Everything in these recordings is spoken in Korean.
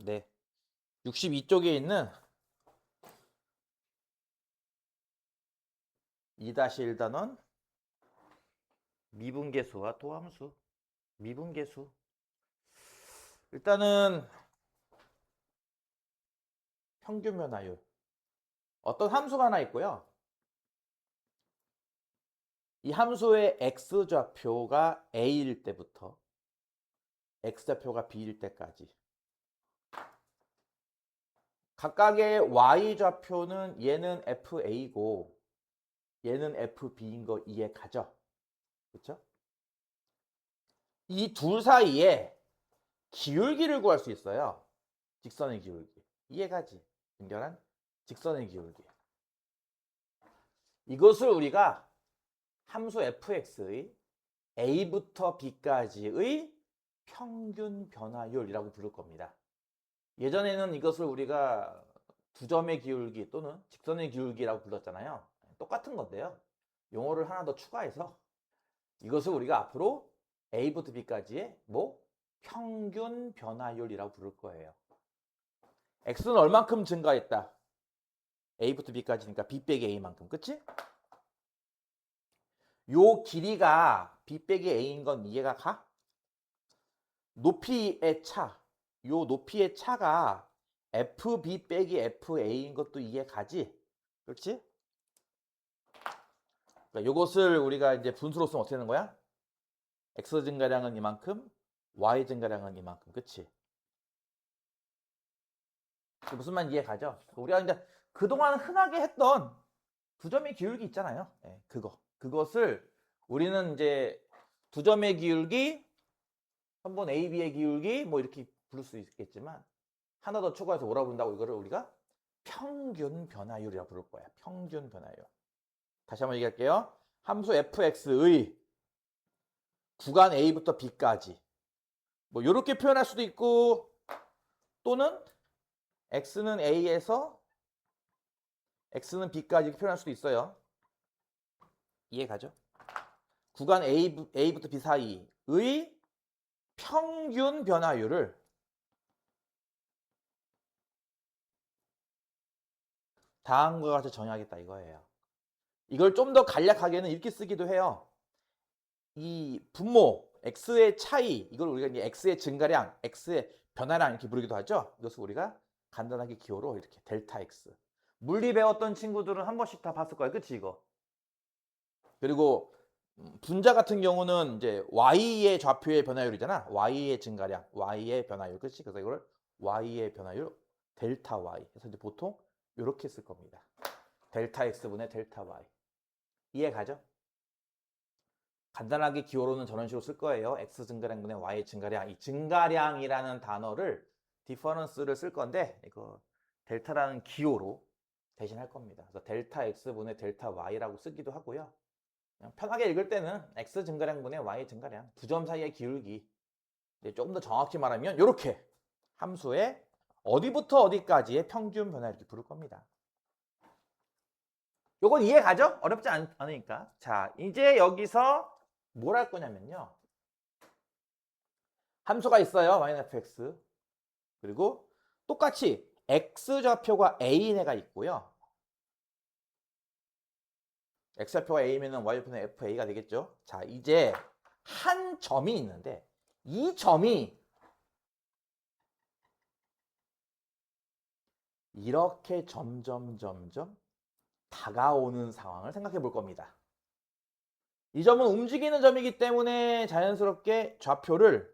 네. 62쪽에 있는 2-1단원 미분계수와 도함수. 미분계수. 일단은 평균 변화율. 어떤 함수가 하나 있고요. 이 함수의 x좌표가 a일 때부터 x좌표가 b일 때까지 각각의 y좌표는 얘는 fa고 얘는 fb인 거 이해 가죠? 그렇죠? 이 둘 사이에 기울기를 구할 수 있어요. 직선의 기울기. 이해가지? 연결한 직선의 기울기. 이것을 우리가 함수 fx의 a부터 b까지의 평균 변화율이라고 부를 겁니다. 예전에는 이것을 우리가 두 점의 기울기 또는 직선의 기울기라고 불렀잖아요. 똑같은 건데요. 용어를 하나 더 추가해서 이것을 우리가 앞으로 a부터 b까지의 평균 변화율이라고 부를 거예요. x는 얼만큼 증가했다? a부터 b까지니까 b 빼기 a만큼. 그치? 요 길이가 b 빼기 a인 건 이해가 가? 높이의 차, 요 높이의 차가 fb 빼기 fa인 것도 이해 가지? 그렇지? 그러니까 요것을 우리가 이제 분수로 쓰면 어떻게 되는 거야? x 증가량은 이만큼, y 증가량은 이만큼. 그치? 무슨 말인지 이해 가죠? 우리가 이제 그동안 흔하게 했던 두 점의 기울기 있잖아요. 네, 그것을 우리는 이제 두 점의 기울기, 한번 A, B의 기울기 이렇게 부를 수 있겠지만 하나 더 추가해서 뭐라고 부른다고 이거를 우리가 평균 변화율이라고 부를 거야. 평균 변화율. 다시 한번 얘기할게요. 함수 fx의 구간 A부터 B까지 이렇게 표현할 수도 있고 또는 x는 A에서 x는 B까지 표현할 수도 있어요. 이해 가죠? 구간 A부터 B 사이의 평균 변화율을 다음과 같이 정의하겠다 이거예요. 이걸 좀 더 간략하게는 이렇게 쓰기도 해요. 이 분모 x의 차이, 이걸 우리가 이제 x의 증가량, x의 변화량 이렇게 부르기도 하죠. 이것을 우리가 간단하게 기호로 이렇게 델타 x. 물리 배웠던 친구들은 한 번씩 다 봤을 거예요. 그치 이거? 그리고 분자 같은 경우는 이제 y의 좌표의 변화율이잖아. y의 증가량, y의 변화율. 그치? 그래서 이걸 y의 변화율 델타 y. 그래서 이제 보통 이렇게 쓸 겁니다. 델타 x분의 델타 y. 이해 가죠? 간단하게 기호로는 저런 식으로 쓸 거예요. x 증가량분의 y 증가량. 이 증가량이라는 단어를 디퍼런스를 쓸 건데 이거 델타라는 기호로 대신할 겁니다. 그래서 델타 x분의 델타 y라고 쓰기도 하고요. 그냥 편하게 읽을 때는 x 증가량분의 y 증가량. 두 점 사이의 기울기. 조금 더 정확히 말하면 이렇게 함수의 어디부터 어디까지의 평균 변화 이렇게 부를 겁니다. 요건 이해 가죠? 어렵지 않으니까. 자, 이제 여기서 뭘 할 거냐면요. 함수가 있어요. yfx. 그리고 똑같이 x좌표가 a인 애가 있고요. x좌표가 a면은 y좌표는 fa가 되겠죠. 자, 이제 한 점이 있는데 이 점이 이렇게 점점 다가오는 상황을 생각해 볼 겁니다. 이 점은 움직이는 점이기 때문에 자연스럽게 좌표를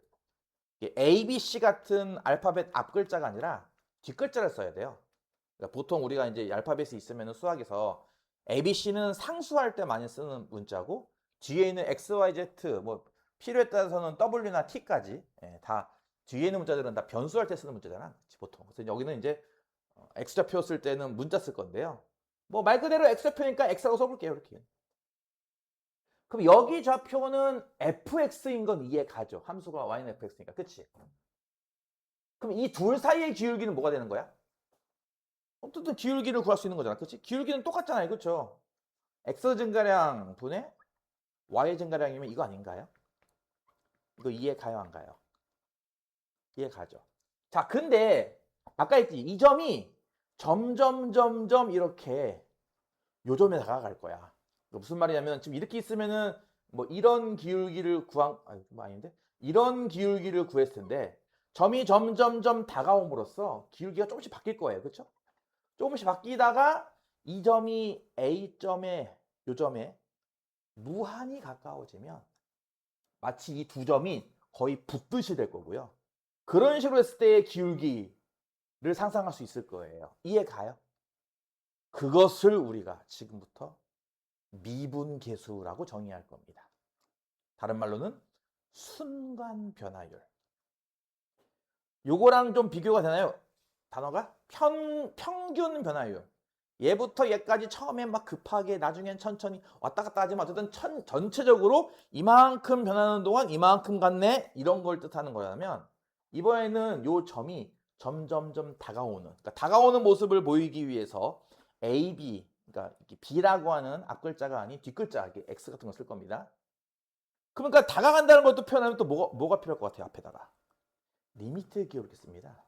A, B, C 같은 알파벳 앞글자가 아니라 뒷글자를 써야 돼요. 그러니까 보통 우리가 이제 알파벳이 있으면 수학에서 A, B, C는 상수할 때 많이 쓰는 문자고 뒤에 있는 X, Y, Z 필요에 따라서는 W나 T까지 다 뒤에 있는 문자들은 다 변수할 때 쓰는 문자잖아. 보통. 그래서 여기는 이제 X좌표 쓸 때는 문자 쓸 건데요. 말 그대로 X좌표니까 X라고 써볼게요. 이렇게. 그럼 여기 좌표는 fx인 건 이해 가죠. 함수가 y는 fx니까. 그치? 그럼 이 둘 사이의 기울기는 뭐가 되는 거야? 어쨌든 기울기를 구할 수 있는 거잖아. 그치? 기울기는 똑같잖아요. 그쵸? x 증가량 분의 y 증가량이면 이거 아닌가요? 이거 이해 가요? 안 가요? 이해 가죠. 자, 근데 아까 했지. 이 점이 점점 이렇게 요점에 다가갈 거야. 무슨 말이냐면 지금 이렇게 있으면은 뭐 이런 기울기를 좀 아닌데? 이런 기울기를 구했을 텐데 점이 점점 다가옴으로써 기울기가 조금씩 바뀔 거예요. 그렇죠? 조금씩 바뀌다가 이 점이 A점에 요점에 무한히 가까워지면 마치 이 두 점이 거의 붙듯이 될 거고요. 그런 식으로 했을 때의 기울기를 상상할 수 있을 거예요. 이해 가요? 그것을 우리가 지금부터 미분계수라고 정의할 겁니다. 다른 말로는 순간 변화율. 요거랑 좀 비교가 되나요? 단어가 평균 변화율. 얘부터 얘까지 처음에 막 급하게 나중엔 천천히 왔다 갔다 하지만 어쨌든 전체적으로 이만큼 변하는 동안 이만큼 갔네 이런 걸 뜻하는 거라면 이번에는 요 점이 점점점 다가오는 그러니까 다가오는 모습을 보이기 위해서 A, B 그러니까 B라고 하는 앞글자가 아닌 뒷글자 X 같은 거 쓸 겁니다. 그러니까 다가간다는 것도 표현하면 또 뭐가 필요할 것 같아요? 앞에다가 리미트 기울였습니다.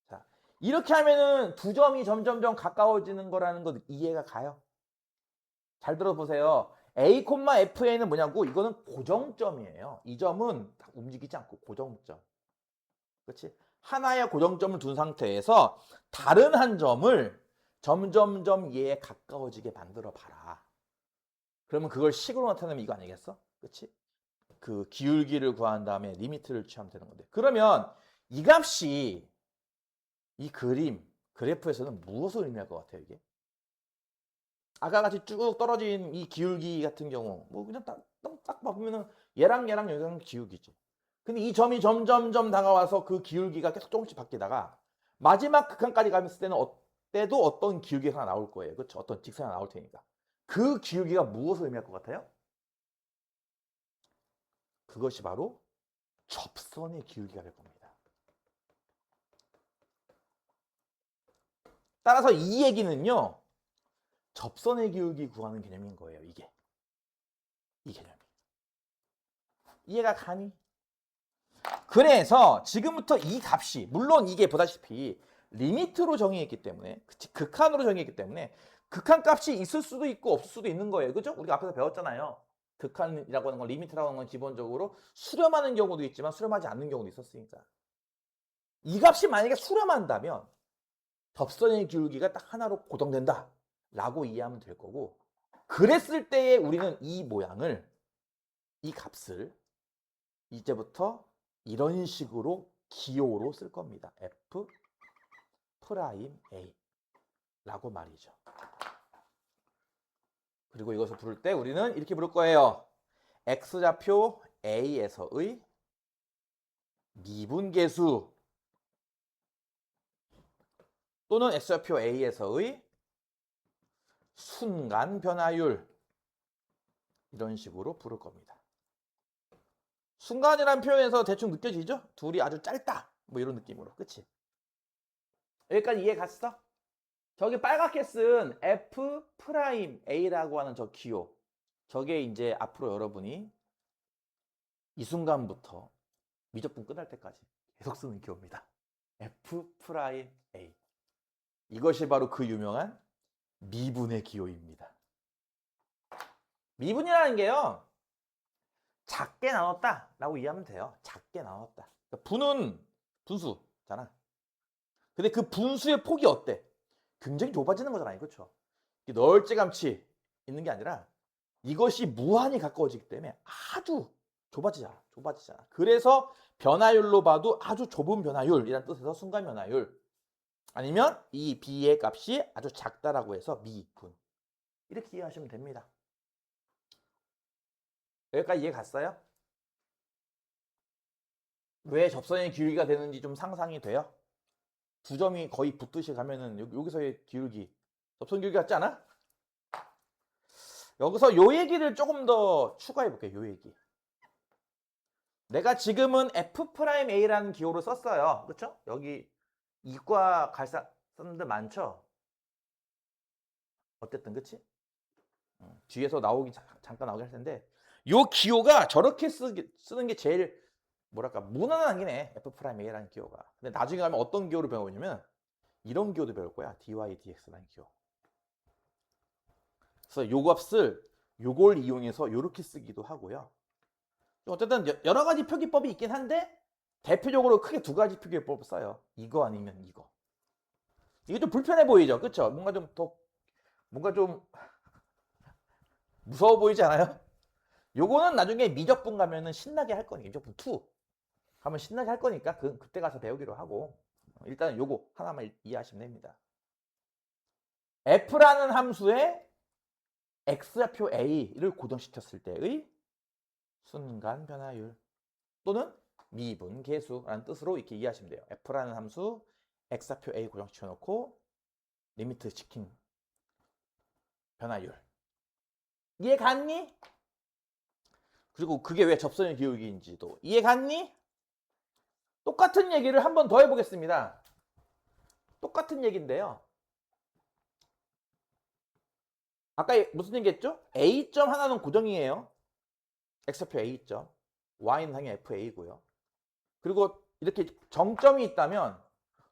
자, 이렇게 하면은 두 점이 점점점 가까워지는 거라는 것 이해가 가요? 잘 들어보세요. A, FA는 뭐냐고? 이거는 고정점이에요. 이 점은 움직이지 않고 고정점. 그렇지? 하나의 고정점을 둔 상태에서 다른 한 점을 점점점 얘에 가까워지게 만들어 봐라. 그러면 그걸 식으로 나타내면 이거 아니겠어? 그렇지? 그 기울기를 구한 다음에 리미트를 취하면 되는 건데. 그러면 이 값이 이 그래프에서는 무엇을 의미할 것 같아요, 이게? 아까 같이 쭉 떨어진 이 기울기 같은 경우, 뭐 그냥 딱 보면은 얘랑 여기랑 기울기죠. 근데 이 점이 점점점 다가와서 그 기울기가 계속 조금씩 바뀌다가 마지막 극한까지 가면서 때도 어떤 기울기가 하나 나올 거예요. 그렇죠? 어떤 직선이 하나 나올 테니까. 그 기울기가 무엇을 의미할 것 같아요? 그것이 바로 접선의 기울기가 될 겁니다. 따라서 이 얘기는요. 접선의 기울기 구하는 개념인 거예요. 이 개념이. 이해가 가니? 그래서 지금부터 이 값이 물론 이게 보다시피 리미트로 정의했기 때문에 극한으로 정의했기 때문에 극한 값이 있을 수도 있고 없을 수도 있는 거예요. 그죠? 우리가 앞에서 배웠잖아요. 극한이라고 하는 건 리미트라고 하는 건 기본적으로 수렴하는 경우도 있지만 수렴하지 않는 경우도 있었으니까. 이 값이 만약에 수렴한다면 접선의 기울기가 딱 하나로 고정된다 라고 이해하면 될 거고 그랬을 때에 우리는 이 모양을 이 값을 이제부터 이런 식으로 기호로 쓸 겁니다. F 프라임 A 라고 말이죠. 그리고 이것을 부를 때 우리는 이렇게 부를 거예요. X좌표 A에서의 미분계수 또는 X좌표 A에서의 순간 변화율 이런 식으로 부를 겁니다. 순간이라는 표현에서 대충 느껴지죠? 둘이 아주 짧다 뭐 이런 느낌으로 그치? 여기까지 이해 갔어? 저기 빨갛게 쓴 F 프라임 A라고 하는 저 기호 저게 이제 앞으로 여러분이 이 순간부터 미적분 끝날 때까지 계속 쓰는 기호입니다. F 프라임 A 이것이 바로 그 유명한 미분의 기호입니다. 미분이라는 게요 작게 나눴다 라고 이해하면 돼요. 작게 나눴다. 그러니까 분은 분수잖아. 근데 그 분수의 폭이 어때? 굉장히 좁아지는 거잖아요. 그렇죠? 널찌감치 있는 게 아니라 이것이 무한히 가까워지기 때문에 아주 좁아지잖아. 그래서 변화율로 봐도 아주 좁은 변화율이라는 뜻에서 순간 변화율 아니면 이 B의 값이 아주 작다라고 해서 미분 이렇게 이해하시면 됩니다. 여기까지 이해 갔어요? 왜 접선의 기울기가 되는지 좀 상상이 돼요? 두 점이 거의 붙듯이 가면은 여기서의 기울기 접선 기울기 같지 않아? 여기서 요 얘기를 조금 더 추가해 볼게요. 요 얘기. 내가 지금은 F'A라는 기호를 썼어요. 그렇죠? 여기 이과 갈사 썼는데 많죠? 어쨌든 그치? 뒤에서 잠깐 나오긴 할 텐데 요 기호가 저렇게 쓰는 게 제일 뭐랄까 무난한 기네 f 프라임 a라는 기호가. 근데 나중에 가면 어떤 기호를 배우냐면 이런 기호도 배울 거야. dy dx라는 기호. 그래서 요 값을 요걸 이용해서 요렇게 쓰기도 하고요. 어쨌든 여러 가지 표기법이 있긴 한데 대표적으로 크게 두 가지 표기법을 써요. 이거 아니면 이거. 이게 좀 불편해 보이죠? 그쵸? 뭔가 좀 무서워 보이지 않아요? 요거는 나중에 미적분 가면은 신나게 할 거니까, 미적분 2 가면 신나게 할 거니까 그때 가서 배우기로 하고 일단은 요거 하나만 이해하시면 됩니다. f라는 함수에 x좌표 a를 고정시켰을 때의 순간 변화율 또는 미분 계수라는 뜻으로 이렇게 이해하시면 돼요. f라는 함수 x좌표 a 고정시켜 놓고 리미트 시킨 변화율. 이해 갔니? 그리고 그게 왜 접선의 기울기인지도 이해 갔니? 똑같은 얘기를 한 번 더 해보겠습니다. 똑같은 얘기인데요. 아까 무슨 얘기했죠? A점 하나는 고정이에요. x표 A점. y는 당연히 FA고요. 그리고 이렇게 정점이 있다면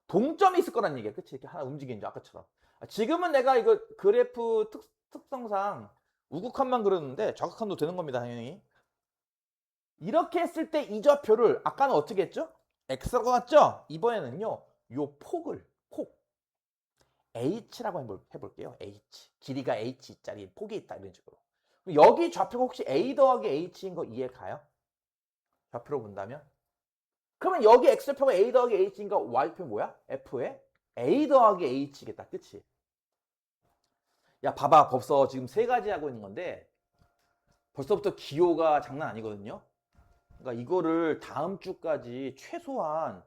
동점이 있을 거란 얘기야. 그치? 이렇게 하나 움직이는 줄 아까처럼. 지금은 내가 이거 그래프 특성상 우극한만 그렸는데 좌극한도 되는 겁니다. 당연히. 이렇게 했을 때 이 좌표를 아까는 어떻게 했죠? x라고 났죠? 이번에는요. 요 폭 h라고 해볼게요. h. 길이가 h짜리 폭이 있다 이런 식으로. 여기 좌표가 혹시 a 더하기 h인 거 이해 가요? 좌표로 본다면? 그러면 여기 x좌표가 a 더하기 h인 거 y표 뭐야? f에 a 더하기 h겠다. 그치? 야 봐봐 벌써 지금 세 가지 하고 있는 건데 벌써부터 기호가 장난 아니거든요. 그러니까 이거를 다음 주까지 최소한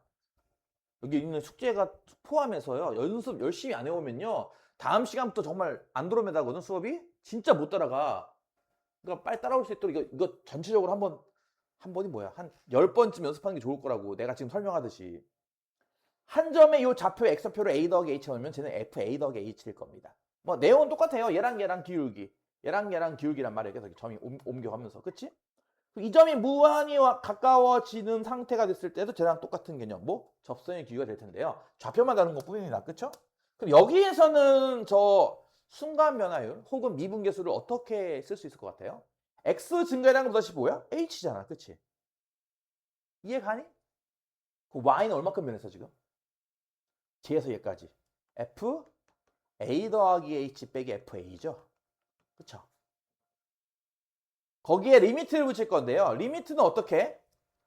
여기 있는 숙제가 포함해서요. 연습 열심히 안 해오면요. 다음 시간부터 정말 안드로메다거든 수업이. 진짜 못 따라가. 그러니까 빨리 따라올 수 있도록 이거 전체적으로 한 번이 뭐야? 한 10번쯤 연습하는 게 좋을 거라고. 내가 지금 설명하듯이. 한 점에 이 좌표 x표를 a 더하기 h 넣으면 쟤는 fa 더하기 h일 겁니다. 뭐 내용은 똑같아요. 얘랑 기울기. 얘랑 기울기란 말이에요. 계속 점이 옮겨가면서. 그치? 이 점이 무한히 가까워지는 상태가 됐을 때도 쟤랑 똑같은 개념, 뭐 접선의 기울기가 될 텐데요. 좌표만 다른 것 뿐입니다. 그쵸? 그럼 여기에서는 저 순간 변화율 혹은 미분계수를 어떻게 쓸 수 있을 것 같아요? x 증가량은 다시 뭐야? h잖아. 그치? 이해 가니? 그 y는 얼마큼 변했어 지금? G에서 얘까지 f a 더하기 h 빼기 fa죠. 그쵸? 거기에 리미트를 붙일 건데요. 리미트는 어떻게?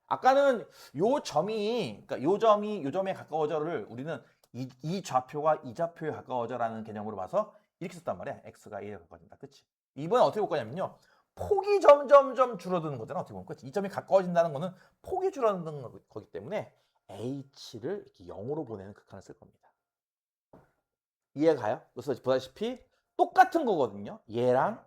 아까는 요 점이, 그러니까 요 점에 가까워져를 우리는 이 좌표가 이 좌표에 가까워져라는 개념으로 봐서 이렇게 썼단 말이야. x가 1에 가까워진다. 그치? 이번엔 어떻게 볼 거냐면요. 폭이 점점점 줄어드는 거잖아. 어떻게 보면. 그치? 이 점이 가까워진다는 거는 폭이 줄어드는 거기 때문에 h를 이렇게 0으로 보내는 극한을 쓸 겁니다. 이해 가요? 그래서 보다시피 똑같은 거거든요. 얘랑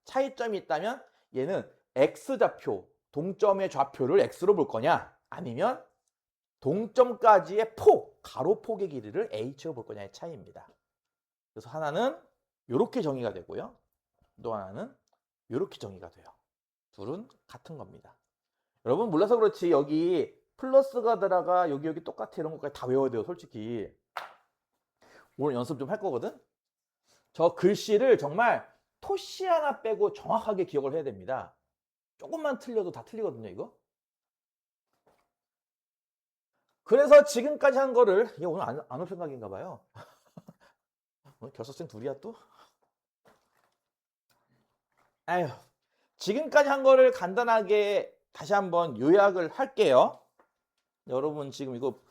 차이점이 있다면 얘는 x좌표, 동점의 좌표를 x로 볼 거냐 아니면 동점까지의 폭, 가로폭의 길이를 h로 볼 거냐의 차이입니다. 그래서 하나는 이렇게 정의가 되고요. 또 하나는 이렇게 정의가 돼요. 둘은 같은 겁니다. 여러분 몰라서 그렇지 여기 플러스가 들어가 여기 똑같아 이런 것까지 다 외워야 돼요. 솔직히. 오늘 연습 좀 할 거거든. 저 글씨를 정말 토시 하나 빼고 정확하게 기억을 해야 됩니다. 조금만 틀려도 다 틀리거든요, 이거. 그래서 지금까지 한 거를 얘 오늘 안 올 생각인가 봐요. 결석생 둘이야 또? 아휴, 지금까지 한 거를 간단하게 다시 한번 요약을 할게요. 여러분 지금 이거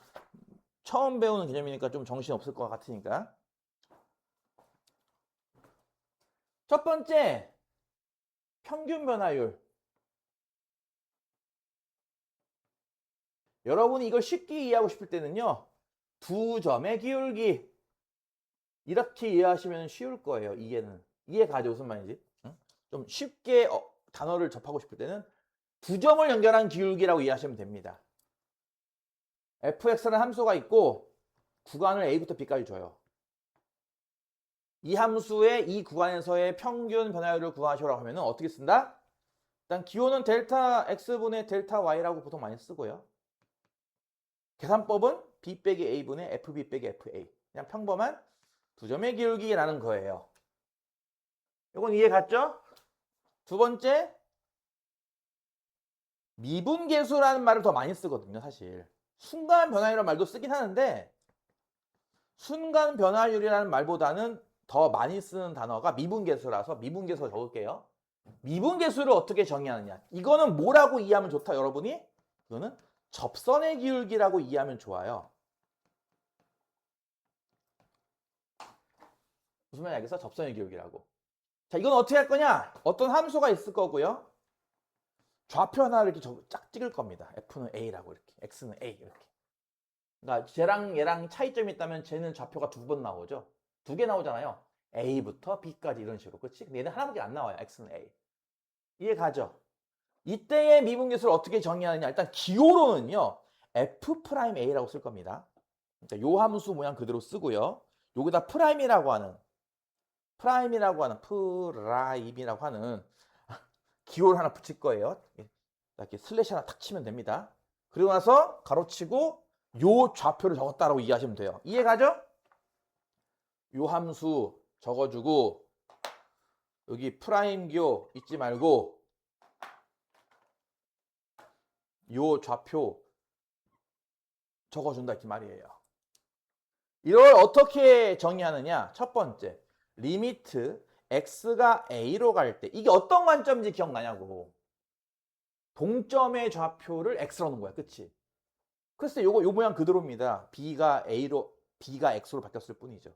처음 배우는 개념이니까 좀 정신 없을 것 같으니까. 첫 번째, 평균 변화율. 여러분이 이걸 쉽게 이해하고 싶을 때는요. 두 점의 기울기. 이렇게 이해하시면 쉬울 거예요. 이해는. 이해 가죠? 무슨 말인지. 응? 좀 쉽게 단어를 접하고 싶을 때는 두 점을 연결한 기울기라고 이해하시면 됩니다. fx라는 함수가 있고 구간을 a부터 b까지 줘요. 이 함수의 이 구간에서의 평균 변화율을 구하시라고 하면 어떻게 쓴다? 일단 기호는 델타 x분의 델타 y라고 보통 많이 쓰고요. 계산법은 b 빼기 a분의 fb 빼기 fa. 그냥 평범한 두 점의 기울기라는 거예요. 이건 이해 갔죠? 두 번째, 미분계수라는 말을 더 많이 쓰거든요, 사실. 순간 변화율이라는 말도 쓰긴 하는데 순간 변화율이라는 말보다는 더 많이 쓰는 단어가 미분계수라서 미분계수 적을게요. 미분계수를 어떻게 정의하느냐. 이거는 뭐라고 이해하면 좋다, 여러분이? 이거는 접선의 기울기라고 이해하면 좋아요. 무슨 말이야, 알겠어? 접선의 기울기라고. 자, 이건 어떻게 할 거냐? 어떤 함수가 있을 거고요. 좌표 하나를 이렇게 쫙 찍을 겁니다. f는 a라고 이렇게, x는 a 이렇게. 그러니까 쟤랑 얘랑 차이점이 있다면 쟤는 좌표가 두 번 나오죠. 두 개 나오잖아요. a부터 b까지 이런 식으로. 그렇지? 근데 얘는 하나밖에 안 나와요. x는 a. 이해 가죠? 이때의 미분계수를 어떻게 정의하느냐. 일단 기호로는요. f'a라고 쓸 겁니다. 그러니까 요 함수 모양 그대로 쓰고요. 여기다 프라임이라고 하는 기호를 하나 붙일 거예요. 이렇게 슬래시 하나 탁 치면 됩니다. 그리고 나서 가로치고 요 좌표를 적었다라고 이해하시면 돼요. 이해 가죠? 요 함수 적어주고 여기 프라임 기호 잊지 말고 요 좌표 적어준다 이렇게 말이에요. 이걸 어떻게 정의하느냐? 첫 번째, 리미트 x가 a로 갈 때 이게 어떤 관점인지 기억나냐고. 동점의 좌표를 x로 놓은 거야. 그치? 글쎄 요 모양 그대로입니다. b가 x로 바뀌었을 뿐이죠.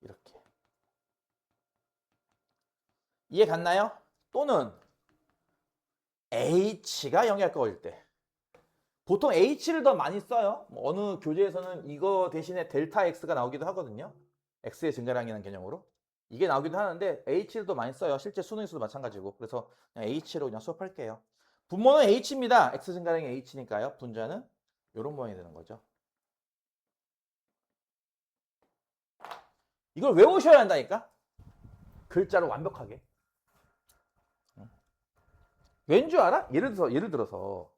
이렇게. 이해 갔나요? 또는 h가 0에 가까워질 때. 보통 h를 더 많이 써요. 어느 교재에서는 이거 대신에 델타 x가 나오기도 하거든요. x의 증가량이라는 개념으로. 이게 나오기도 하는데 h를 더 많이 써요. 실제 수능에서도 마찬가지고. 그래서 그냥 h로 그냥 수업할게요. 분모는 h입니다. x 증가량이 h니까요. 분자는 이런 모양이 되는 거죠. 이걸 외우셔야 한다니까? 글자로 완벽하게. 왠 줄 알아? 예를 들어서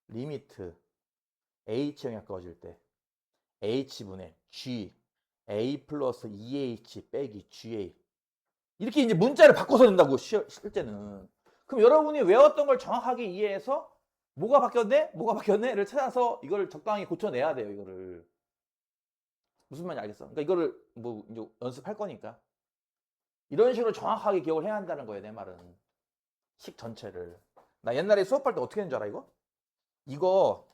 리미트 h형이 가까워질 때 h분의 g a 플러스 2h 빼기 ga 이렇게 이제 문자를 바꿔서 낸다고 실제는. 그럼 여러분이 외웠던 걸 정확하게 이해해서 뭐가 바뀌었네를 찾아서 이걸 적당히 고쳐내야 돼요. 이거를 무슨 말인지 알겠어? 그러니까 이거를 뭐 이제 연습할 거니까 이런 식으로 정확하게 기억을 해야 한다는 거예요. 내 말은 식 전체를. 나 옛날에 수업할 때 어떻게 했는 줄 알아? 이거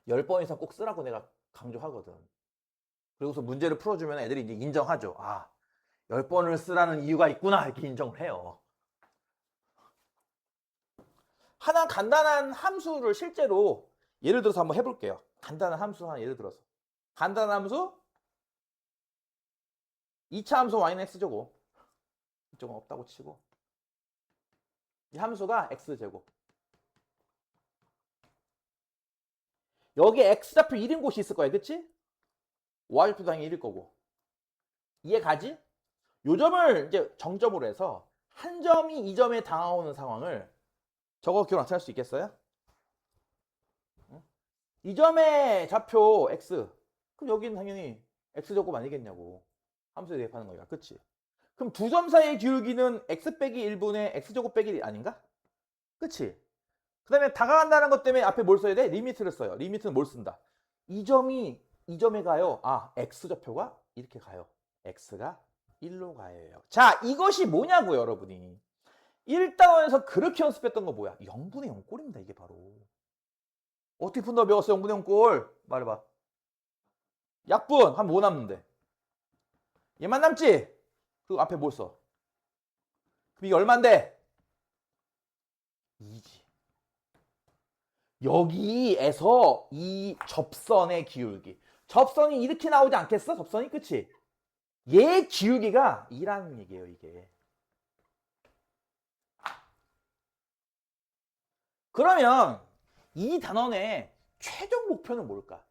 10번 이상 꼭 쓰라고 내가 강조하거든. 그리고서 문제를 풀어주면 애들이 이제 인정하죠. 아, 10번을 쓰라는 이유가 있구나 이렇게 인정을 해요. 하나 간단한 함수를 실제로 예를 들어서 한번 해볼게요. 간단한 함수 하나 예를 들어서. 간단한 함수 2차 함수 y는 x제곱. 이쪽은 없다고 치고 이 함수가 x제곱. 여기 x좌표 1인 곳이 있을 거야. 그치? y좌표 당연히 1일 거고. 이해 가지? 요 점을 이제 정점으로 해서 한 점이 이 점에 다가오는 상황을 저거 기억 나타낼 수 있겠어요? 이 점의 좌표 x. 그럼 여기는 당연히 x제곱 아니겠냐고. 함수에 대입하는 거야. 그치? 그럼 두 점 사이의 기울기는 x 빼기 1분의 x제곱 빼기 1 아닌가? 그치? 그 다음에 다가간다는 것 때문에 앞에 뭘 써야 돼? 리미트를 써요. 리미트는 뭘 쓴다? 이 점이 이 점에 가요. 아, x좌표가 이렇게 가요. x가 1로 가요. 자, 이것이 뭐냐고요, 여러분이. 1단원에서 그렇게 연습했던 거 뭐야? 0분의 0 꼴입니다, 이게 바로. 어떻게 푼다고 배웠어, 0분의 0 꼴? 말해봐. 약분, 한 뭐 남는데? 얘만 남지? 그 앞에 뭘 써? 그럼 이게 얼만데? 2지. 여기에서 이 접선의 기울기. 접선이 이렇게 나오지 않겠어? 접선이? 그치? 얘 기울기가 2라는 얘기예요, 이게. 그러면 이 단원의 최종 목표는 뭘까?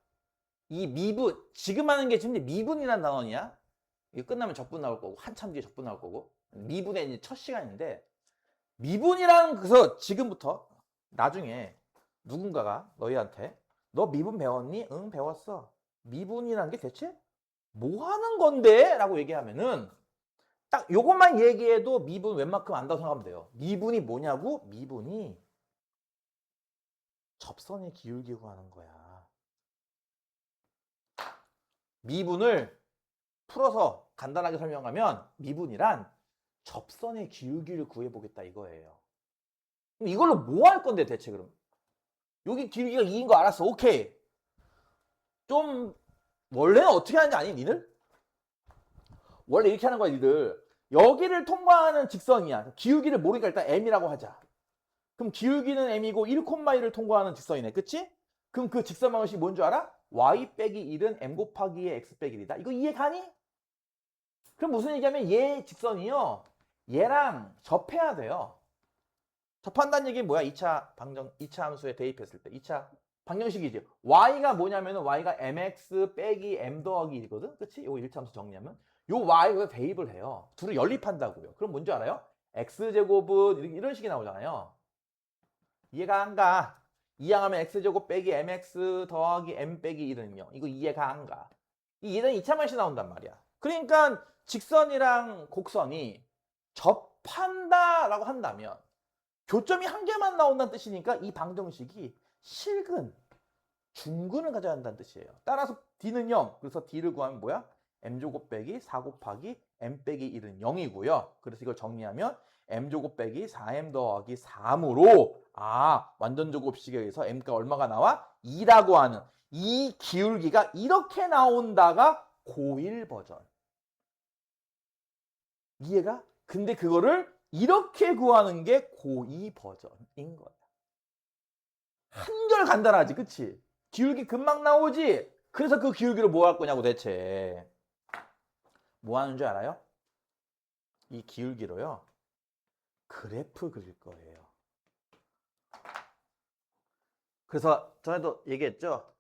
이 미분, 지금 하는 게 지금 미분이라는 단원이야. 이거 끝나면 적분 나올 거고, 한참 뒤에 적분 나올 거고. 미분의 이제 첫 시간인데, 미분이란 그래서 지금부터 나중에 누군가가 너희한테 너 미분 배웠니? 응, 배웠어. 미분이란 게 대체 뭐 하는 건데? 라고 얘기하면은 딱 요것만 얘기해도 미분 웬만큼 안다고 생각하면 돼요. 미분이 뭐냐고? 미분이 접선의 기울기 구하는 거야. 미분을 풀어서 간단하게 설명하면 미분이란 접선의 기울기를 구해보겠다 이거예요. 그럼 이걸로 뭐 할 건데 대체 그럼? 여기 길이가 2인 거 알았어. 오케이. 좀 원래는 어떻게 하는지 아니 니들? 원래 이렇게 하는 거야 니들. 여기를 통과하는 직선이야. 기울기를 모르니까 일단 m이라고 하자. 그럼 기울기는 m이고 1,1을 통과하는 직선이네. 그치? 그럼 그 직선 방식이 뭔 줄 알아? y 빼기 1은 m 곱하기 2의 x 빼기 1이다. 이거 이해 가니? 그럼 무슨 얘기냐면 얘 직선이요. 얘랑 접해야 돼요. 접한다는 얘기는 뭐야? 2차 함수에 대입했을 때. 2차 방정식이지. y가 뭐냐면은 y가 mx 빼기 m 더하기 1이거든? 그치? 요거 1차 함수 정리하면. 요 y가 대입을 해요. 둘을 연립한다고요. 그럼 뭔지 알아요? x제곱은 이런 식이 나오잖아요. 이해가 안 가. 이항하면 x제곱 빼기 mx 더하기 m 빼기 1은 0. 이거 이해가 안 가. 이 얘는 2차 방식이 나온단 말이야. 그러니까 직선이랑 곡선이 접한다라고 한다면 교점이 한 개만 나온다는 뜻이니까 이 방정식이 실근, 중근을 가져야 한다는 뜻이에요. 따라서 d는 0. 그래서 d를 구하면 뭐야? m제곱 빼기 4 곱하기 m 빼기 1은 0이고요. 그래서 이걸 정리하면 m제곱 빼기 4m 더하기 3으로 완전 제곱식에 의해서 m가 얼마가 나와? 2라고 하는 이 기울기가 이렇게 나온다가 고1 버전. 이해가? 근데 그거를 이렇게 구하는 게 고2 버전인 거야. 한결 간단하지, 그치? 기울기 금방 나오지? 그래서 그 기울기를 뭐 할 거냐고 대체. 뭐 하는 줄 알아요? 이 기울기로요. 그래프 그릴 거예요. 그래서 전에도 얘기했죠?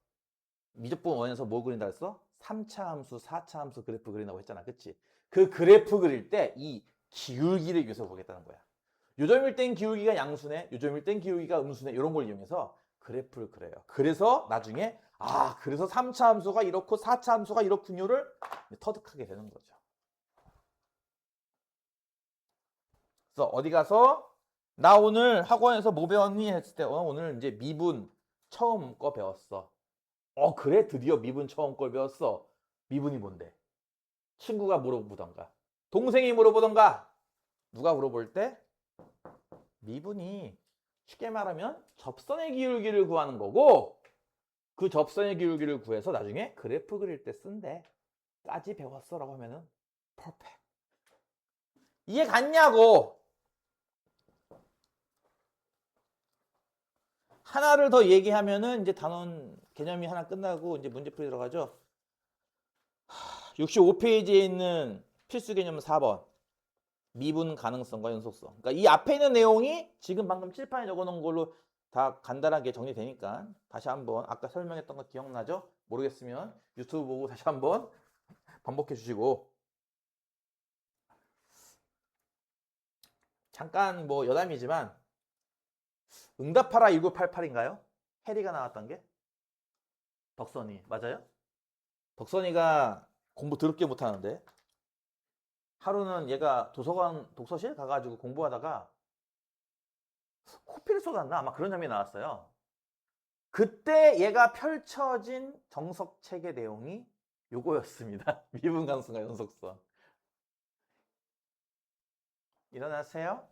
미적분 원에서 뭐 그린다 했어? 3차 함수, 4차 함수 그래프 그린다고 했잖아. 그치? 그 그래프 그릴 때 이 기울기를 위해서 보겠다는 거야. 요점일 땐 기울기가 양수네, 요점일 땐 기울기가 음수네 이런 걸 이용해서 그래프를 그려요. 그래서 나중에 그래서 3차 함수가 이렇고 4차 함수가 이렇군요를 터득하게 되는 거죠. 그래서 어디 가서 나 오늘 학원에서 뭐 배웠니? 했을 때 오늘 이제 미분 처음 거 배웠어. 그래? 드디어 미분 처음 걸 배웠어. 미분이 뭔데? 친구가 물어보던가 동생이 물어보던가 누가 물어볼 때 미분이 쉽게 말하면 접선의 기울기를 구하는 거고 그 접선의 기울기를 구해서 나중에 그래프 그릴 때 쓴대. 까지 배웠어 라고 하면은 퍼펙트. 이해 갔냐고. 하나를 더 얘기하면은 이제 단원 개념이 하나 끝나고 이제 문제풀이 들어가죠. 65페이지에 있는 필수 개념은 4번. 미분 가능성과 연속성. 그러니까 이 앞에 있는 내용이 지금 방금 칠판에 적어놓은 걸로 다 간단하게 정리되니까 다시 한번 아까 설명했던 거 기억나죠? 모르겠으면 유튜브 보고 다시 한번 반복해 주시고 잠깐 뭐 여담이지만 응답하라 1988인가요? 해리가 나왔던 게? 덕선이 맞아요? 덕선이가 공부 더럽게 못하는데 하루는 얘가 도서관 독서실 가가지고 공부하다가 코피를 쏟았나? 아마 그런 장면이 나왔어요. 그때 얘가 펼쳐진 정석책의 내용이 요거였습니다. 미분 가능성과 연속성. 일어나세요.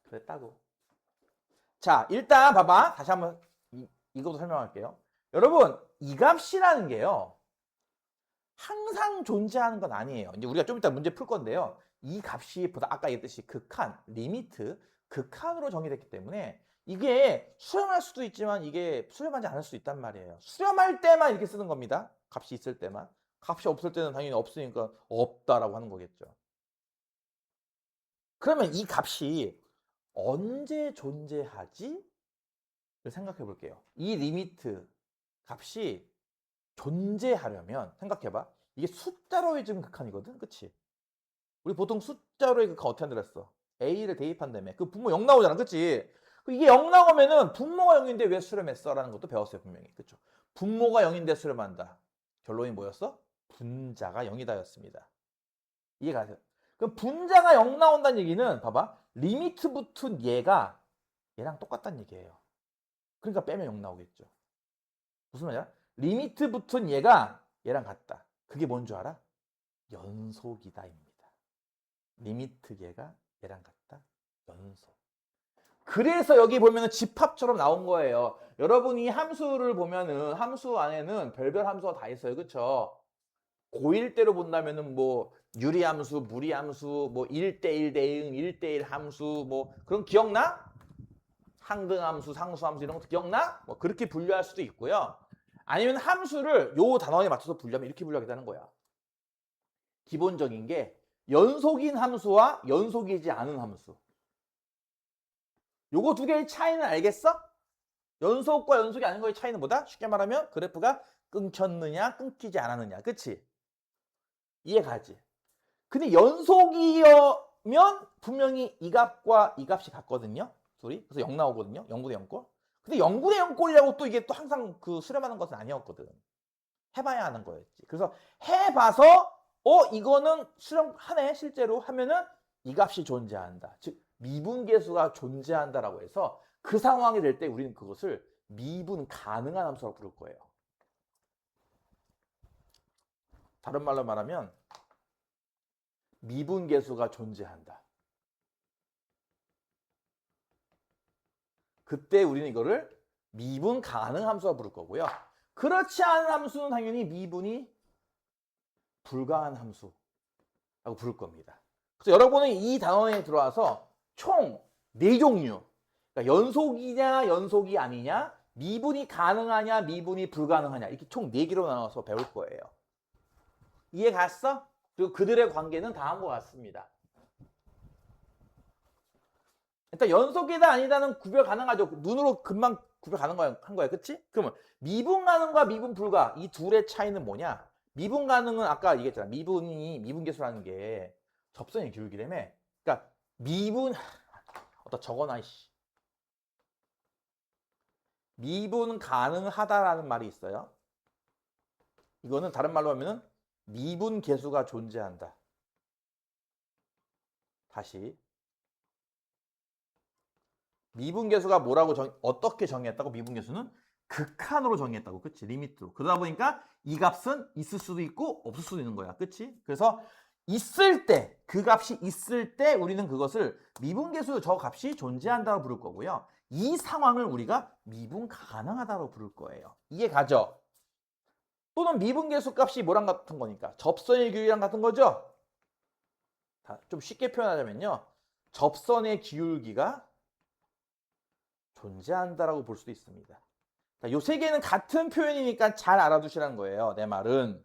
그랬다고. 자, 일단 봐봐. 다시 한번 이것도 설명할게요. 여러분, 이 값이라는 게요. 항상 존재하는 건 아니에요. 이제 우리가 좀 이따 문제 풀 건데요. 이 값이 보다 아까 얘기했듯이 극한, 리미트, 극한으로 정의됐기 때문에 이게 수렴할 수도 있지만 이게 수렴하지 않을 수 있단 말이에요. 수렴할 때만 이렇게 쓰는 겁니다. 값이 있을 때만. 값이 없을 때는 당연히 없으니까 없다라고 하는 거겠죠. 그러면 이 값이 언제 존재하지? 를 생각해 볼게요. 이 리미트 값이 존재하려면 생각해봐. 이게 숫자로 해준 극한이거든. 그치? 우리 보통 숫자로 이거 어떻게 한다랬어? A를 대입한다며. 그 분모 0 나오잖아. 그치? 이게 0 나오면은 분모가 0인데 왜 수렴했어? 라는 것도 배웠어요. 분명히. 그쵸? 분모가 0인데 수렴한다. 결론이 뭐였어? 분자가 0이다 였습니다. 이해가세요? 그럼 분자가 0 나온다는 얘기는 봐봐. 리미트 붙은 얘가 얘랑 똑같다는 얘기예요. 그러니까 빼면 0 나오겠죠. 무슨 말이야? 리미트 붙은 얘가 얘랑 같다. 그게 뭔 줄 알아? 연속이다입니다. 리미트 얘가 얘랑 같다. 연속. 그래서 여기 보면은 집합처럼 나온 거예요. 여러분이 함수를 보면은 함수 안에는 별별 함수가 다 있어요. 그쵸? 고1 때로 본다면은 뭐 유리함수, 무리함수, 뭐 1대1 대응, 1대1 함수 뭐 그런 기억나? 상등함수, 상수함수 이런 것도 기억나? 뭐 그렇게 분류할 수도 있고요. 아니면 함수를 요 단어에 맞춰서 분류하면 이렇게 분류하겠다는 거야. 기본적인 게 연속인 함수와 연속이지 않은 함수. 요거 두 개의 차이는 알겠어? 연속과 연속이 아닌 거의 차이는 뭐다? 쉽게 말하면 그래프가 끊겼느냐 끊기지 않았느냐. 그치? 이해 가지? 근데 연속이면 분명히 이 값과 이 값이 같거든요. 둘이. 그래서 0 나오거든요. 0분의 0꼴. 근데 0분의 0꼴이라고 또 이게 또 항상 그 수렴하는 것은 아니었거든. 해봐야 하는 거였지. 그래서 해봐서 이거는 수렴하네 실제로 하면은 이 값이 존재한다. 즉 미분계수가 존재한다라고 해서 그 상황이 될 때 우리는 그것을 미분 가능한 함수라고 부를 거예요. 다른 말로 말하면 미분계수가 존재한다. 그때 우리는 이거를 미분 가능 함수라고 부를 거고요. 그렇지 않은 함수는 당연히 미분이 불가한 함수라고 부를 겁니다. 그래서 여러분은 이 단원에 들어와서 총 4종류, 그러니까 연속이냐 연속이 아니냐, 미분이 가능하냐 미분이 불가능하냐 이렇게 총 4개로 나눠서 배울 거예요. 이해 갔어? 그리고 그들의 관계는 다음과 같습니다. 일단 연속이다 아니다는 구별 가능하죠. 눈으로 금방 구별 가능한 거야. 그치? 그러면 미분 가능과 미분 불가 이 둘의 차이는 뭐냐? 미분 가능은 아까 얘기했잖아. 미분이 미분계수라는 게 접선의 기울기라며. 그러니까 미분 어디다 적어놔 이씨. 미분 가능하다라는 말이 있어요. 이거는 다른 말로 하면은 미분 계수가 존재한다. 다시 미분 계수가 뭐라고 어떻게 정의했다고? 미분 계수는 극한으로 정의했다고. 그치? 리미트로. 그러다 보니까 이 값은 있을 수도 있고 없을 수도 있는 거야. 그치? 그래서 있을 때, 그 값이 있을 때 우리는 그것을 미분 계수 저 값이 존재한다고 부를 거고요. 이 상황을 우리가 미분 가능하다고 부를 거예요. 이해 가죠? 또는 미분 계수 값이 뭐랑 같은 거니까? 접선의 기울기랑 같은 거죠? 좀 쉽게 표현하자면요. 접선의 기울기가 존재한다라고 볼 수도 있습니다. 요 세 개는 같은 표현이니까 잘 알아두시라는 거예요. 내 말은.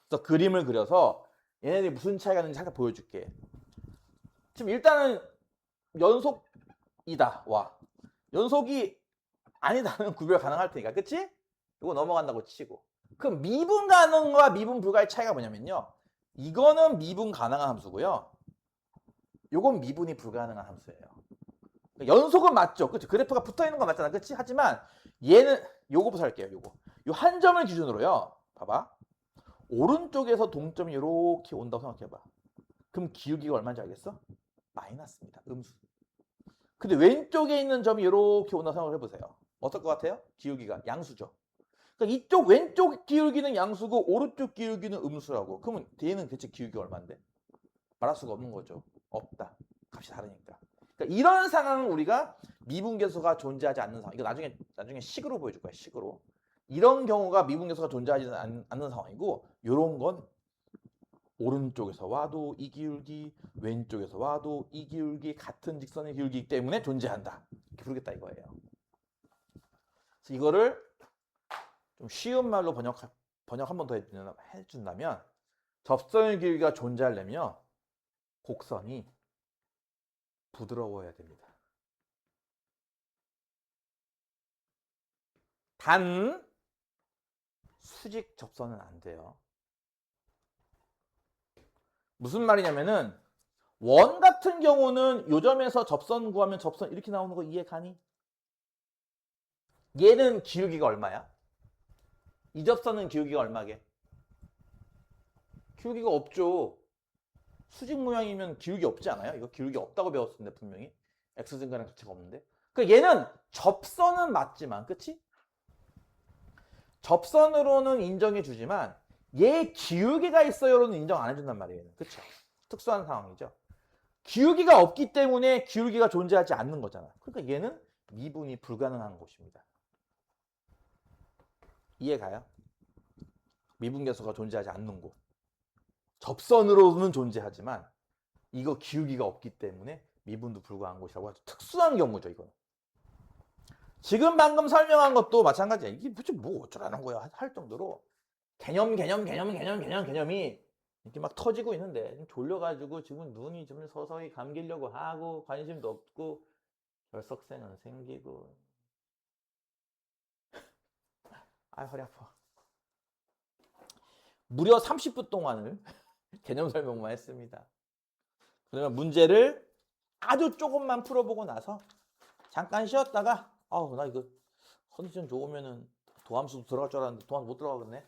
그래서 그림을 그려서 얘네들이 무슨 차이가 있는지 잠깐 보여줄게. 지금 일단은 연속이다. 와. 연속이 아니다는 구별 가능할 테니까. 그치? 이거 넘어간다고 치고. 그럼 미분 가능과 미분 불가의 차이가 뭐냐면요. 이거는 미분 가능한 함수고요. 요건 미분이 불가능한 함수예요. 연속은 맞죠. 그치? 그래프가 붙어 있는 건 맞잖아. 그치? 하지만 얘는 요거부터 할게요. 요거. 요 한 점을 기준으로요. 봐봐. 오른쪽에서 동점이 이렇게 온다고 생각해봐. 그럼 기울기가 얼마인지 알겠어? 마이너스입니다. 음수. 근데 왼쪽에 있는 점이 이렇게 온다고 생각해보세요. 어떨 것 같아요? 기울기가 양수죠. 그러니까 이쪽 왼쪽 기울기는 양수고 오른쪽 기울기는 음수라고. 그러면 얘는 대체 기울기가 얼마인데? 말할 수가 없는 거죠. 없다. 값이 다르니까. 그러니까 이런 상황은 우리가 미분계수가 존재하지 않는 상황. 이거 나중에 식으로 보여줄 거야. 식으로. 이런 경우가 미분계수가 존재하지 않는 상황이고, 이런 건 오른쪽에서 와도 이 기울기, 왼쪽에서 와도 이 기울기, 같은 직선의 기울기이기 때문에 존재한다. 이렇게 부르겠다 이거예요. 그래서 이거를 좀 쉬운 말로 번역 한 번 더 해준다면, 접선의 기울기가 존재하려면 곡선이 부드러워야 됩니다. 단 수직 접선은 안 돼요. 무슨 말이냐면은 원 같은 경우는 요점에서 접선 구하면 접선 이렇게 나오는 거 이해 가니? 얘는 기울기가 얼마야? 이 접선은 기울기가 얼마게? 기울기가 없죠. 수직 모양이면 기울기 없지 않아요? 이거 기울기 없다고 배웠을 텐데 분명히. x 증가량 자체가 없는데. 그 얘는 접선은 맞지만, 그치? 접선으로는 인정해 주지만 얘 기울기가 있어요로는 인정 안 해준단 말이에요. 그쵸? 특수한 상황이죠. 기울기가 없기 때문에 기울기가 존재하지 않는 거잖아. 그러니까 얘는 미분이 불가능한 곳입니다. 이해가요? 미분계수가 존재하지 않는 곳. 접선으로는 존재하지만 이거 기울기가 없기 때문에 미분도 불가한 곳이라고 하죠. 특수한 경우죠, 이거는. 지금 방금 설명한 것도 마찬가지야. 이게 뭐 어쩌라는 거야 할 정도로 개념이 이렇게 막 터지고 있는데 지금 졸려가지고 지금 눈이 좀 서서히 감기려고 하고 관심도 없고 결석생은 생기고 아 허리 아파. 무려 30분 동안을 개념 설명만 했습니다. 그러면 문제를 아주 조금만 풀어보고 나서 잠깐 쉬었다가 나 이거 컨디션 좋으면은 도함수도 들어갈 줄 알았는데 도함수 못 들어가겠네.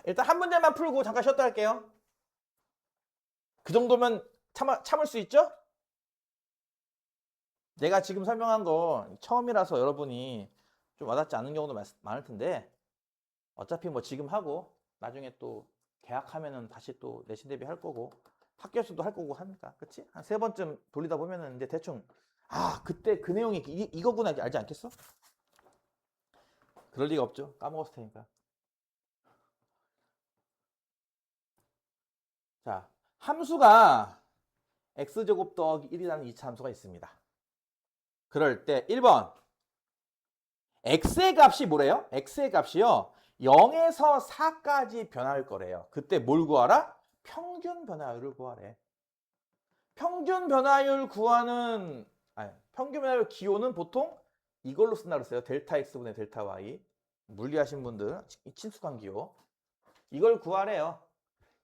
일단 한 문제만 풀고 잠깐 쉬었다 할게요. 그 정도면 참을 수 있죠? 내가 지금 설명한 거 처음이라서 여러분이 좀 와닿지 않는 경우도 많을 텐데 어차피 뭐 지금 하고 나중에 또 계약하면은 다시 또 내신 대비 할 거고 학교에서도 할 거고 하니까 그치? 한 3번쯤 돌리다 보면은 이제 대충 그때 그 내용이 이거구나 알지 않겠어? 그럴 리가 없죠. 까먹었을 테니까. 자, 함수가 x제곱 더하기 1이라는 2차 함수가 있습니다. 그럴 때 1번 x의 값이 뭐래요? x의 값이요 0에서 4까지 변할 거래요. 그때 뭘 구하라? 평균 변화율을 구하래. 평균 변화율 구하는 평균 변화율 기호는 보통 이걸로 쓴다 그랬어요. 델타 x분의 델타 y. 물리하신 분들 친숙한 기호. 이걸 구하래요.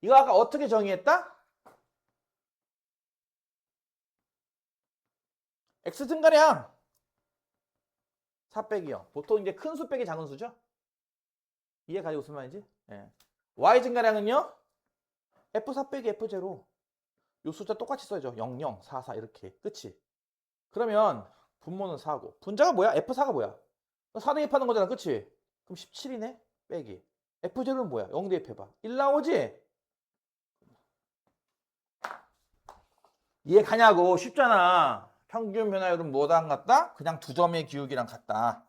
이거 아까 어떻게 정의했다? x 증가량 4 빼기 0. 보통 이제 큰 수 빼기 작은 수죠? 이해 가지고 무슨 말인지? 예. y 증가량은요? f4 빼기 f0. 요 숫자 똑같이 써야죠. 0, 0, 4, 4 이렇게. 그치? 그러면 분모는 4고 분자가 뭐야? f4가 뭐야? 4 대입하는 거잖아. 그치? 그럼 17이네? 빼기. f0는 뭐야? 0 대입해봐. 1 나오지? 이해 가냐고. 쉽잖아. 평균 변화율은 뭐랑 같다? 그냥 두 점의 기울기랑 같다.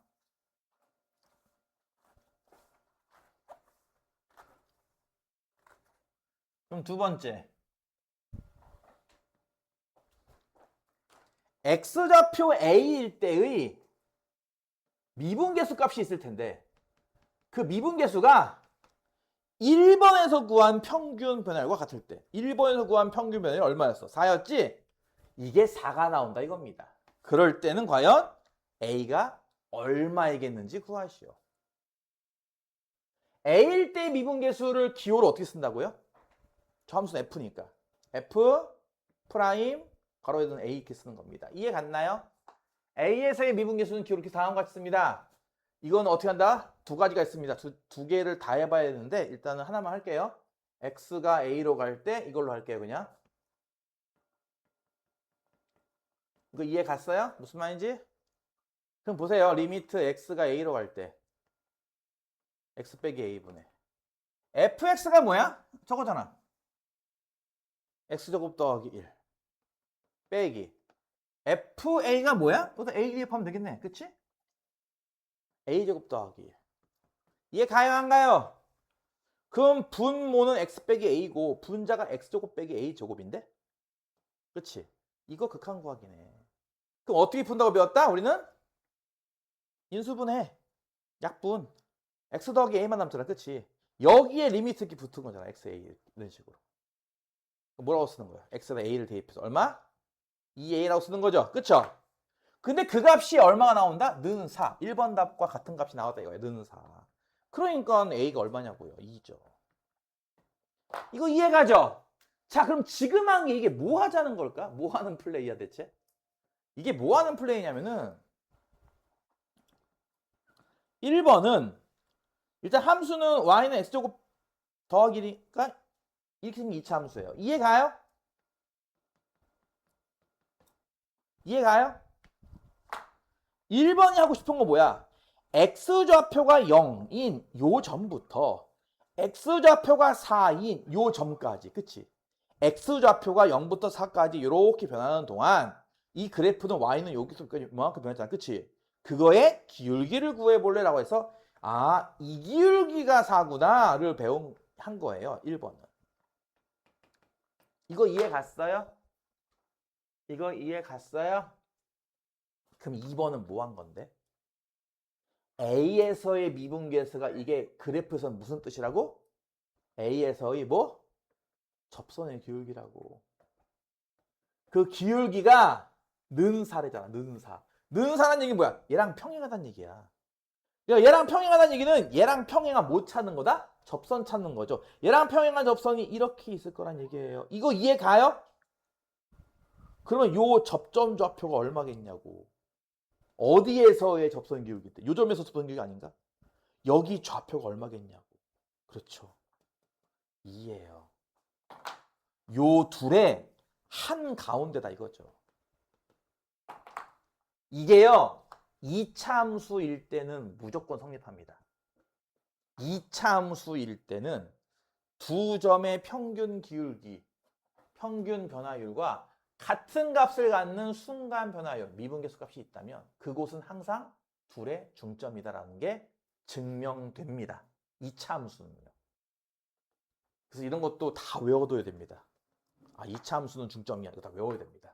그럼 두 번째. x좌표 a일 때의 미분계수 값이 있을 텐데 그 미분계수가 1번에서 구한 평균 변화율과 같을 때 1번에서 구한 평균 변화율이 얼마였어? 4였지? 이게 4가 나온다 이겁니다. 그럴 때는 과연 a가 얼마이겠는지 구하시오. a일 때 미분계수를 기호로 어떻게 쓴다고요? 저 함수는 f니까 f 프라임 괄호에 두는 a 이렇게 쓰는 겁니다. 이해 갔나요? a에서의 미분계수는 기호로 이렇게 다음과 같이 씁니다. 이건 어떻게 한다? 두 가지가 있습니다. 두 개를 다 해봐야 되는데 일단은 하나만 할게요. x가 a로 갈 때 이걸로 할게요. 그냥. 이거 이해 갔어요? 무슨 말인지? 그럼 보세요. 리미트 x가 a로 갈 때 x 빼기 a분의 fx가 뭐야? 저거잖아. x제곱 더하기 1 빼기 fa가 뭐야? 그것도 a 대입하면 되겠네. 그치? a제곱 더하기 1 이해 가요 안 가요? 그럼 분모는 x 빼기 a고 분자가 x제곱 빼기 a제곱인데? 그치? 이거 극한 구하기네. 그럼 어떻게 푼다고 배웠다? 우리는 인수분해 약분 x 더하기 a만 남잖아. 그치? 여기에 리미트 이렇게 붙은 거잖아. x, a 이런 식으로. 뭐라고 쓰는 거야? x에다 a를 대입해서 얼마? 2a라고 쓰는 거죠. 그쵸? 근데 그 값이 얼마가 나온다? 는 4. 1번 답과 같은 값이 나왔다 이거예요. 는 4. 그러니까 a가 얼마냐고요? 2죠. 이거 이해가죠? 자, 그럼 지금 한 게 이게 뭐 하자는 걸까? 뭐 하는 플레이야 대체? 이게 뭐 하는 플레이냐면은 1번은 일단 함수는 y는 x제곱 더하기니까 이렇게 생긴 2차 함수예요. 이해가요? 이해가요? 1번이 하고 싶은 거 뭐야? x좌표가 0인 요 점부터 x좌표가 4인 요 점까지. 그치? x좌표가 0부터 4까지 이렇게 변하는 동안 이 그래프는 y는 여기서까지 이만큼 변했잖아. 그치? 그거의 기울기를 구해볼래라고 해서 아, 이 기울기가 4구나를 한 거예요. 1번은. 이거 이해 갔어요? 이거 이해 갔어요? 그럼 2번은 뭐 한 건데? A에서의 미분계수가 이게 그래프에서는 무슨 뜻이라고? A에서의 뭐? 접선의 기울기라고. 그 기울기가 는사래잖아. 는사. 는사라는 얘기는 뭐야? 얘랑 평행하다는 얘기야. 그러니까 얘랑 평행하다는 얘기는 얘랑 평행한 못 찾는 거다? 접선 찾는 거죠. 얘랑 평행한 접선이 이렇게 있을 거란 얘기예요. 이거 이해 가요? 그러면 요 접점 좌표가 얼마겠냐고. 어디에서의 접선 기울기 때? 요 점에서 접선 기울기 아닌가? 여기 좌표가 얼마겠냐고. 그렇죠. 2예요. 요 둘의 한 가운데다 이거죠. 이게요. 2차 함수일 때는 무조건 성립합니다. 2차 함수일 때는 두 점의 평균 기울기, 평균 변화율과 같은 값을 갖는 순간 변화율, 미분계수 값이 있다면 그곳은 항상 둘의 중점이다라는 게 증명됩니다. 2차 함수는요. 그래서 이런 것도 다 외워둬야 됩니다. 아, 2차 함수는 중점이야. 이거 다 외워야 됩니다.